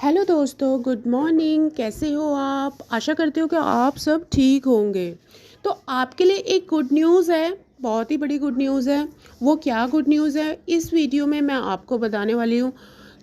Hello दोस्तों, good morning. कैसे हो आप? आशा करती हूँ कि आप सब ठीक होंगे। तो आपके लिए एक गुड न्यूज़ है, बहुत ही बड़ी गुड न्यूज़ है। वो क्या गुड न्यूज़ है, इस वीडियो में मैं आपको बताने वाली हूँ।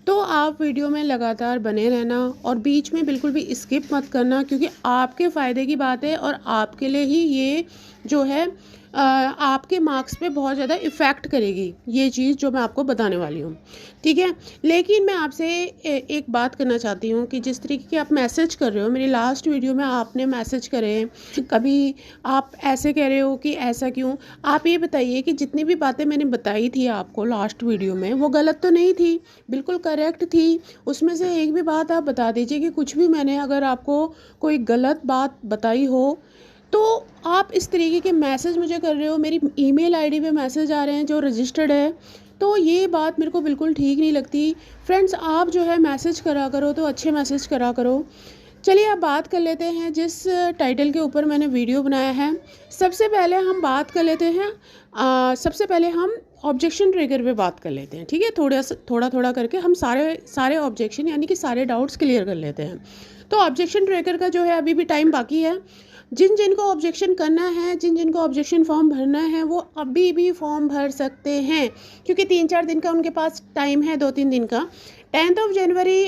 तो आप वीडियो में लगातार बने रहना और बीच में बिल्कुल भी स्किप मत करना, क्योंकि आपके फ़ायदे की बात है और आपके लिए ही ये जो है आपके मार्क्स पे बहुत ज़्यादा इफ़ेक्ट करेगी ये चीज़ जो मैं आपको बताने वाली हूँ। ठीक है, लेकिन मैं आपसे एक बात करना चाहती हूँ कि जिस तरीके के आप मैसेज कर रहे हो, मेरी लास्ट वीडियो में आपने मैसेज करे, कभी आप ऐसे कह रहे हो कि ऐसा क्यों। आप ये बताइए कि जितनी भी बातें मैंने बताई थी आपको लास्ट वीडियो में, वो गलत तो नहीं थी, बिल्कुल करेक्ट थी। उसमें से एक भी बात आप बता दीजिए कि कुछ भी मैंने अगर आपको कोई गलत बात बताई हो। तो आप इस तरीके के मैसेज मुझे कर रहे हो, मेरी ईमेल आईडी पे मैसेज आ रहे हैं जो रजिस्टर्ड है, तो ये बात मेरे को बिल्कुल ठीक नहीं लगती। फ्रेंड्स, आप जो है मैसेज करा करो तो अच्छे मैसेज करा करो। चलिए अब बात कर लेते हैं जिस टाइटल के ऊपर मैंने वीडियो बनाया है। सबसे पहले हम बात कर लेते हैं, सबसे पहले हम ऑब्जेक्शन ट्रिगर पे बात कर लेते हैं। ठीक है, थोड़ा थोड़ा करके हम सारे सारे ऑब्जेक्शन यानी कि सारे डाउट्स क्लियर कर लेते हैं। तो ऑब्जेक्शन ट्रिगर का जो है अभी भी टाइम बाकी है। जिन जिनको ऑब्जेक्शन करना है, जिन जिनको ऑब्जेक्शन फॉर्म भरना है, वो अभी भी फॉर्म भर सकते हैं, क्योंकि 3-4 दिन का उनके पास टाइम है, 2-3 दिन का। 10 जनवरी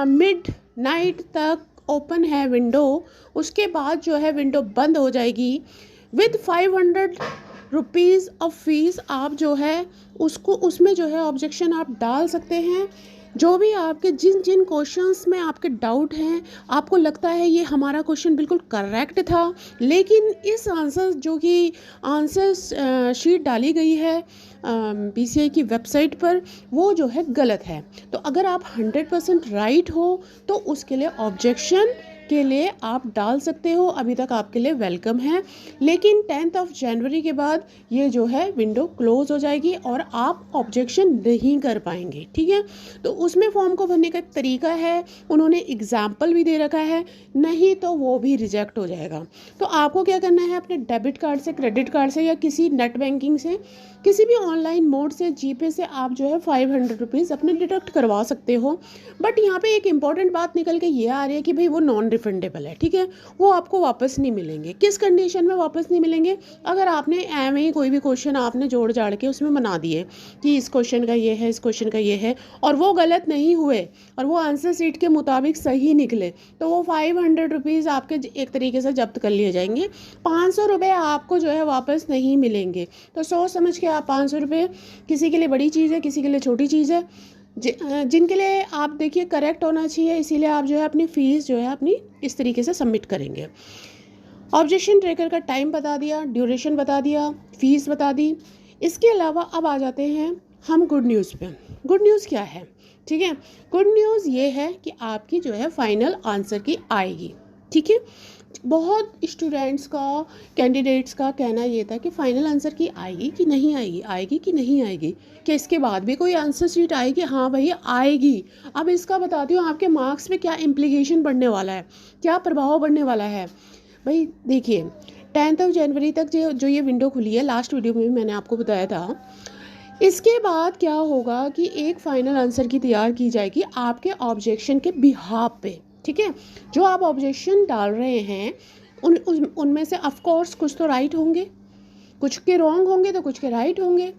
मिड नाइट तक ओपन है विंडो। उसके बाद जो है विंडो बंद हो जाएगी। विद 500 रुपीज़ ऑफ फीस आप जो है उसको उसमें जो है ऑब्जेक्शन आप डाल सकते हैं। जो भी आपके जिन जिन क्वेश्चंस में आपके डाउट हैं, आपको लगता है ये हमारा क्वेश्चन बिल्कुल करेक्ट था, लेकिन इस आंसर जो कि आंसर शीट डाली गई है BCI की वेबसाइट पर, वो जो है गलत है। तो अगर आप 100% राइट हो तो उसके लिए ऑब्जेक्शन के लिए आप डाल सकते हो, अभी तक आपके लिए वेलकम है। लेकिन 10 जनवरी के बाद ये जो है विंडो क्लोज हो जाएगी और आप ऑब्जेक्शन नहीं कर पाएंगे। ठीक है, तो उसमें फॉर्म को भरने का एक तरीका है, उन्होंने एग्जाम्पल भी दे रखा है, नहीं तो वो भी रिजेक्ट हो जाएगा। तो आपको क्या करना है, अपने डेबिट कार्ड से, क्रेडिट कार्ड से या किसी नेट बैंकिंग से, किसी भी ऑनलाइन मोड से, जीपे से आप जो है 500 रुपीज़ अपने डिडक्ट करवा सकते हो। बट यहाँ पे एक इम्पॉर्टेंट बात निकल के ये आ रही है कि भाई वो नॉन रिफंडेबल है। ठीक है, वो आपको वापस नहीं मिलेंगे। किस कंडीशन में वापस नहीं मिलेंगे? अगर आपने एम ही कोई भी क्वेश्चन आपने जोड़ जाड़ के उसमें बना दिए कि इस क्वेश्चन का ये है, इस क्वेश्चन का ये है, और वो गलत नहीं हुए और वो आंसर सीट के मुताबिक सही निकले, तो वो 500 रुपीज़ आपके एक तरीके से जब्त कर लिए जाएंगे। 500 रुपये आपको जो है वापस नहीं मिलेंगे। तो सोच समझ के आप 500 रुपये, किसी के लिए बड़ी चीज़ है, किसी के लिए छोटी चीज़ है, जिनके लिए आप देखिए करेक्ट होना चाहिए, इसीलिए आप जो है अपनी फ़ीस जो है अपनी इस तरीके से सबमिट करेंगे। ऑब्जेक्शन ट्रैकर का टाइम बता दिया, ड्यूरेशन बता दिया, फ़ीस बता दी। इसके अलावा अब आ जाते हैं हम गुड न्यूज़ पे। गुड न्यूज़ क्या है? ठीक है, गुड न्यूज़ ये है कि आपकी जो है फाइनल आंसर की आएगी। ठीक है, बहुत स्टूडेंट्स का, कैंडिडेट्स का कहना ये था कि फाइनल आंसर की आएगी कि नहीं आएगी, आएगी कि नहीं आएगी, क्या इसके बाद भी कोई आंसर शीट आएगी? हाँ भाई आएगी। अब इसका बताती हूँ आपके मार्क्स पे क्या इम्प्लीकेशन पड़ने वाला है, क्या प्रभाव पड़ने वाला है। भाई देखिए, 10 जनवरी तक जो ये विंडो खुली है, लास्ट वीडियो में भी मैंने आपको बताया था। इसके बाद क्या होगा कि एक फाइनल आंसर की तैयार की जाएगी आपके ऑब्जेक्शन के बिहाफ पे। ठीक है, जो आप ऑब्जेक्शन डाल रहे हैं उनमें से ऑफ कोर्स कुछ तो राइट होंगे, कुछ के रॉन्ग होंगे, तो कुछ के राइट होंगे,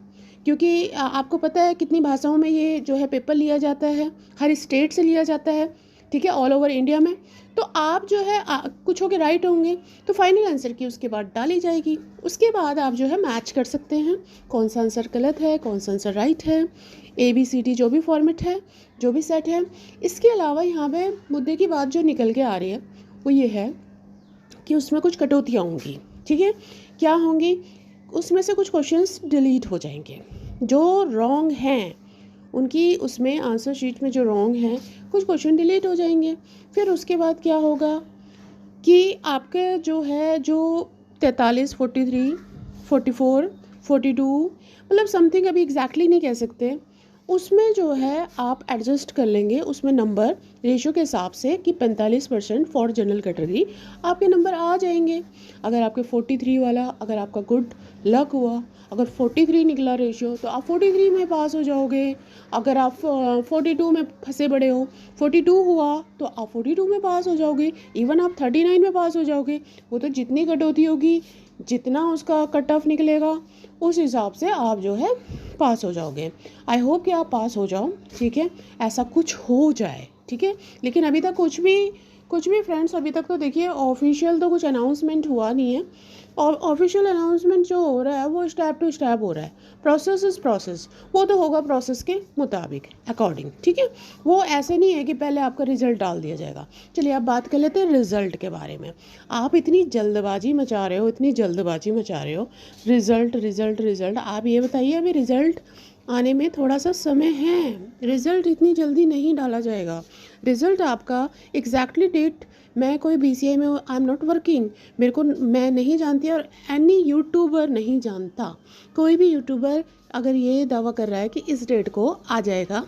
क्योंकि आपको पता है कितनी भाषाओं में ये जो है पेपर लिया जाता है, हर स्टेट से लिया जाता है। ठीक है, ऑल ओवर इंडिया में। तो आप जो है कुछों के राइट होंगे, तो फाइनल आंसर की उसके बाद डाली जाएगी। उसके बाद आप जो है मैच कर सकते हैं कौन सा आंसर गलत है, कौन सा आंसर राइट है, ABCD जो भी फॉर्मेट है, जो भी सेट है। इसके अलावा यहाँ पे मुद्दे की बात जो निकल के आ रही है वो ये है कि उसमें कुछ कटौतियाँ होंगी। ठीक है, क्या होंगी? उसमें से कुछ क्वेश्चंस डिलीट हो जाएंगे जो रॉन्ग हैं, उनकी उसमें आंसर शीट में जो रॉन्ग हैं कुछ क्वेश्चन डिलीट हो जाएंगे। फिर उसके बाद क्या होगा कि आपके जो है जो 43, 43, 44, 42, मतलब समथिंग अभी एग्जैक्टली नहीं कह सकते, उसमें जो है आप एडजस्ट कर लेंगे उसमें नंबर रेशो के हिसाब से कि 45% फॉर जनरल कैटेगरी आपके नंबर आ जाएंगे। अगर आपके 43 वाला, अगर आपका गुड लक हुआ, अगर 43 निकला रेशो तो आप 43 में पास हो जाओगे। अगर आप 42 में फंसे पड़े हो, 42 हुआ तो आप 42 में पास हो जाओगे। इवन आप 39 में पास हो जाओगे। वो तो जितनी कटौती होगी, जितना उसका कट ऑफ निकलेगा, उस हिसाब से आप जो है पास हो जाओगे। आई होप कि आप पास हो जाओ, ठीक है, ऐसा कुछ हो जाए, ठीक है। लेकिन अभी तक कुछ भी फ्रेंड्स, अभी तक तो देखिए ऑफिशियल तो कुछ अनाउंसमेंट हुआ नहीं है। और ऑफिशियल अनाउंसमेंट जो हो रहा है वो स्टेप टू स्टेप हो रहा है। प्रोसेस इज़ प्रोसेस, वो तो होगा प्रोसेस के मुताबिक, अकॉर्डिंग, ठीक है। वो ऐसे नहीं है कि पहले आपका रिजल्ट डाल दिया जाएगा। चलिए अब बात कर लेते हैं रिजल्ट के बारे में। आप इतनी जल्दबाजी मचा रहे हो, इतनी जल्दबाजी मचा रहे हो, रिजल्ट रिजल्ट रिजल्ट। आप ये बताइए अभी रिजल्ट आने में थोड़ा सा समय है। रिज़ल्ट इतनी जल्दी नहीं डाला जाएगा। रिज़ल्ट आपका एग्जैक्टली डेट, मैं कोई BCI में आई एम नॉट वर्किंग, मेरे को, मैं नहीं जानती और एनी यूट्यूबर नहीं जानता। कोई भी यूट्यूबर अगर ये दावा कर रहा है कि इस डेट को आ जाएगा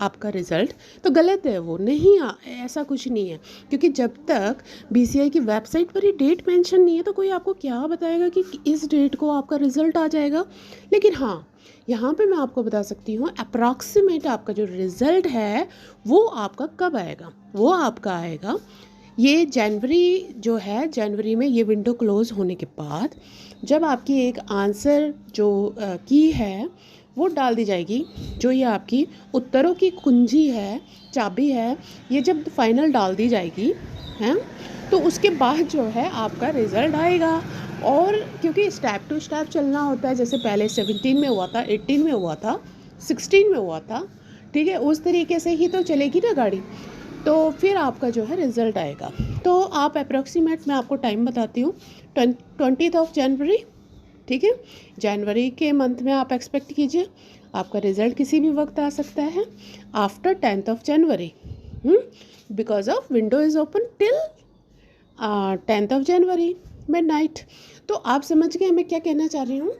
आपका रिज़ल्ट, तो गलत है। वो नहीं ऐसा कुछ नहीं है। क्योंकि जब तक BCI की वेबसाइट पर ही डेट मेंशन नहीं है तो कोई आपको क्या बताएगा कि इस डेट को आपका रिज़ल्ट आ जाएगा। लेकिन हाँ, यहाँ पे मैं आपको बता सकती हूँ अप्रॉक्सीमेट आपका जो रिज़ल्ट है वो आपका कब आएगा। वो आपका आएगा ये जनवरी जो है, जनवरी में ये विंडो क्लोज़ होने के बाद जब आपकी एक आंसर जो की है वो डाल दी जाएगी। जो ये आपकी उत्तरों की कुंजी है, चाबी है, ये जब फाइनल डाल दी जाएगी हैं, तो उसके बाद जो है आपका रिज़ल्ट आएगा। और क्योंकि स्टेप टू स्टेप चलना होता है, जैसे पहले 17 में हुआ था, 18 में हुआ था, 16 में हुआ था, ठीक है, उस तरीके से ही तो चलेगी ना गाड़ी। तो फिर आपका जो है रिज़ल्ट आएगा। तो आप अप्रॉक्सीमेट, मैं आपको टाइम बताती हूँ, 20 जनवरी, ठीक है, जनवरी के मंथ में आप एक्सपेक्ट कीजिए। आपका रिज़ल्ट किसी भी वक्त आ सकता है after 10 January, because of window is open till 10 January midnight. तो आप समझ गए मैं क्या कहना चाह रही हूँ।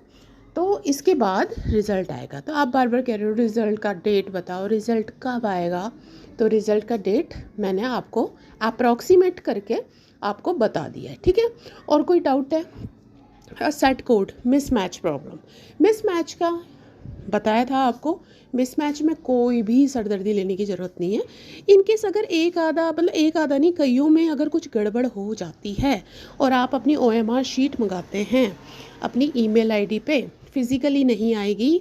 तो इसके बाद रिज़ल्ट आएगा। तो आप बार बार कह रहे हो रिज़ल्ट का डेट बताओ, रिज़ल्ट कब आएगा। तो रिज़ल्ट का डेट मैंने आपको अप्रॉक्सीमेट करके आपको बता दिया है, ठीक है। और कोई डाउट है, set code mismatch problem, mismatch का बताया था आपको। मिसमैच में कोई भी सरदर्दी लेने की ज़रूरत नहीं है। इनकेस अगर एक आधा, मतलब एक आधा नहीं, कईयों में अगर कुछ गड़बड़ हो जाती है और आप अपनी OMR शीट मंगाते हैं अपनी ईमेल आईडी पे, फिज़िकली नहीं आएगी,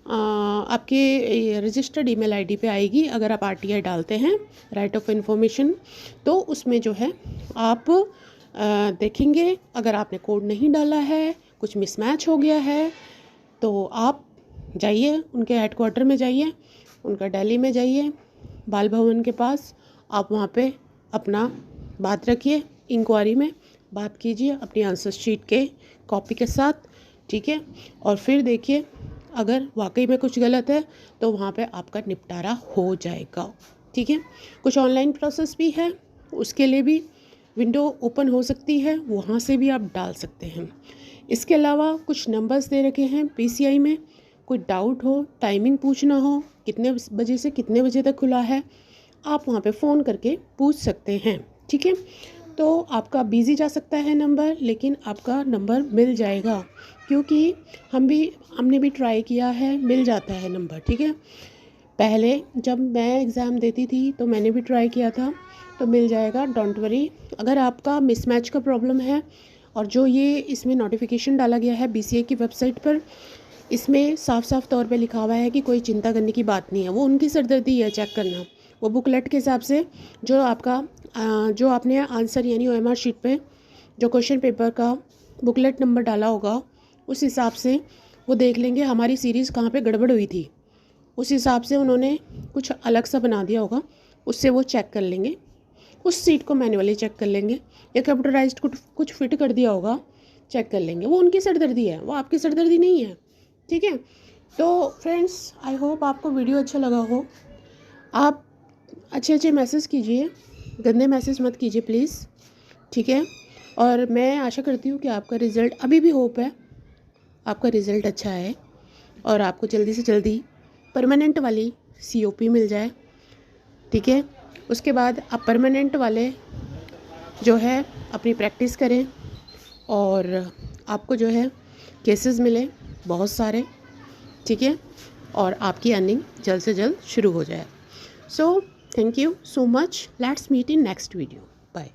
आपके रजिस्टर्ड ईमेल आईडी पे आएगी। अगर आप RTI डालते हैं, राइट ऑफ इन्फॉर्मेशन, तो उसमें जो है आप देखेंगे अगर आपने कोड नहीं डाला है, कुछ मिसमैच हो गया है, तो आप जाइए उनके हेडक्वार्टर में, जाइए उनका दिल्ली में, जाइए बाल भवन के पास, आप वहाँ पे अपना बात रखिए, इंक्वायरी में बात कीजिए अपनी आंसर शीट के कॉपी के साथ, ठीक है। और फिर देखिए अगर वाकई में कुछ गलत है तो वहाँ पे आपका निपटारा हो जाएगा, ठीक है। कुछ ऑनलाइन प्रोसेस भी है, उसके लिए भी विंडो ओपन हो सकती है, वहाँ से भी आप डाल सकते हैं। इसके अलावा कुछ नंबर्स दे रखे हैं BCI में, कोई डाउट हो, टाइमिंग पूछना हो, कितने बजे से कितने बजे तक खुला है, आप वहाँ पे फ़ोन करके पूछ सकते हैं, ठीक है। तो आपका बिज़ी जा सकता है नंबर, लेकिन आपका नंबर मिल जाएगा, क्योंकि हमने भी ट्राई किया है, मिल जाता है नंबर, ठीक है। पहले जब मैं एग्ज़ाम देती थी तो मैंने भी ट्राई किया था, तो मिल जाएगा, डोंट वरी। अगर आपका मिसमैच का प्रॉब्लम है, और जो ये इसमें नोटिफिकेशन डाला गया है BCI की वेबसाइट पर, इसमें साफ साफ तौर पे लिखा हुआ है कि कोई चिंता करने की बात नहीं है। वो उनकी सरदर्दी है चेक करना। वो बुकलेट के हिसाब से जो आपका जो आपने आंसर यानी OMR शीट पे जो क्वेश्चन पेपर का बुकलेट नंबर डाला होगा, उस हिसाब से वो देख लेंगे हमारी सीरीज़ कहाँ पे गड़बड़ हुई थी। उस हिसाब से उन्होंने कुछ अलग सा बना दिया होगा, उससे वो चेक कर लेंगे, उस सीट को मैन्युअली चेक कर लेंगे, या कंप्यूटराइज्ड कुछ फिट कर दिया होगा, चेक कर लेंगे। वो उनकी सरदर्दी है, वो आपकी सरदर्दी नहीं है, ठीक है। तो फ्रेंड्स, आई होप आपको वीडियो अच्छा लगा हो। आप अच्छे मैसेज कीजिए, गंदे मैसेज मत कीजिए प्लीज़, ठीक है। और मैं आशा करती हूँ कि आपका रिज़ल्ट, अभी भी होप है आपका रिज़ल्ट अच्छा है और आपको जल्दी से जल्दी परमानेंट वाली COP मिल जाए, ठीक है। उसके बाद आप परमानेंट वाले जो है अपनी प्रैक्टिस करें और आपको जो है केसेस मिले बहुत सारे, ठीक है, और आपकी अर्निंग जल्द से जल्द शुरू हो जाए। So thank you so much, let's meet in next video, bye.